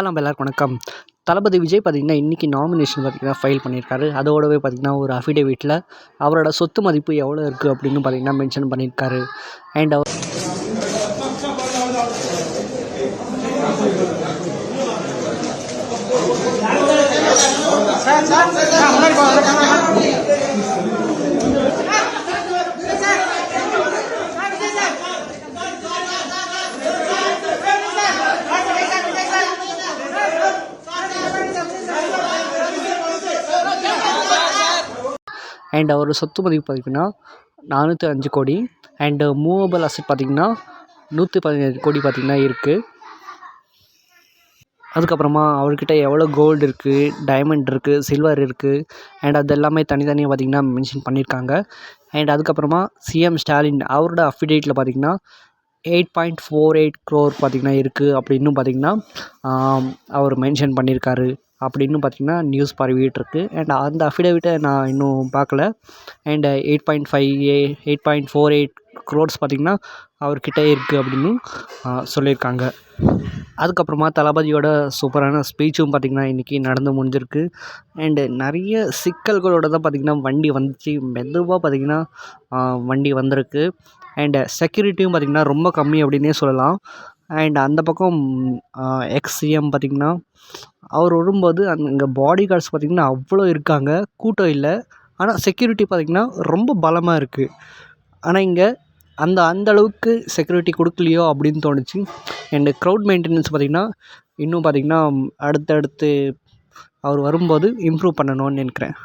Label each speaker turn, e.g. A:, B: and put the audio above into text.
A: நம்ம எல்லாருக்கும் வணக்கம். தளபதி விஜய் பார்த்திங்கன்னா, இன்றைக்கி நாமினேஷன் பார்த்திங்கன்னா ஃபைல் பண்ணியிருக்காரு. அதோடவே பார்த்திங்கன்னா ஒரு அஃபிடேவிட்டில் அவரோட சொத்து மதிப்பு எவ்வளோ இருக்குது அப்படின்னு பார்த்திங்கன்னா மென்ஷன் பண்ணியிருக்காரு. அண்ட் அவர் சொத்து மதிப்பு பார்த்திங்கன்னா 405 கோடி. அண்டு மூவபிள் அசெட் பார்த்திங்கன்னா 117 கோடி பார்த்திங்கன்னா இருக்குது. அதுக்கப்புறமா அவர்கிட்ட எவ்வளோ கோல்டு இருக்குது, டைமண்ட் இருக்குது, சில்வர் இருக்குது. அண்ட் அது எல்லாமே தனித்தனியாக பார்த்திங்கன்னா மென்ஷன் பண்ணியிருக்காங்க. அண்ட் அதுக்கப்புறமா சிஎம் ஸ்டாலின் அவரோட அஃபிடேவிட்டில் பார்த்திங்கன்னா 8.48 crore பார்த்திங்கன்னா இருக்குது அப்படின்னு பார்த்திங்கன்னா அவர் மென்ஷன் பண்ணியிருக்காரு அப்படின்னு பார்த்திங்கன்னா நியூஸ் பரவிட்டுருக்கு. அண்ட் அந்த அஃபிடேவிட்டை நான் இன்னும் பார்க்கல. அண்ட் 8.48 crores பார்த்திங்கன்னா அவர்கிட்ட இருக்குது அப்படின்னு சொல்லியிருக்காங்க. அதுக்கப்புறமா தளபதியோட சூப்பரான ஸ்பீச்சும் பார்த்திங்கன்னா இன்றைக்கி நடந்து முடிஞ்சிருக்கு. அண்டு நிறைய சிக்கல்களோட தான் பார்த்திங்கன்னா வண்டி வந்துச்சு. மெதுவாக பார்த்திங்கன்னா வண்டி வந்திருக்கு. அண்டு செக்யூரிட்டியும் பார்த்திங்கன்னா ரொம்ப கம்மி அப்படின்னே சொல்லலாம். அண்ட் அந்த பக்கம் எக்ஸ்சிஎம் பார்த்திங்கன்னா அவர் வரும்போது அங்கே பாடி கார்ட்ஸ் பார்த்திங்கன்னா அவ்வளோ இருக்காங்க, கூட்டம் இல்லை. ஆனால் செக்யூரிட்டி பார்த்திங்கன்னா ரொம்ப பலமாக இருக்குது. ஆனால் இங்கே அந்த அளவுக்கு செக்யூரிட்டி கொடுக்கலையோ அப்படின்னு தோணுச்சு. அண்டு க்ரௌட் மெயின்டெனன்ஸ் பார்த்திங்கன்னா இன்னும் பார்த்திங்கன்னா அடுத்தடுத்து அவர் வரும்போது இம்ப்ரூவ் பண்ணணும்னு நினைக்கிறேன்.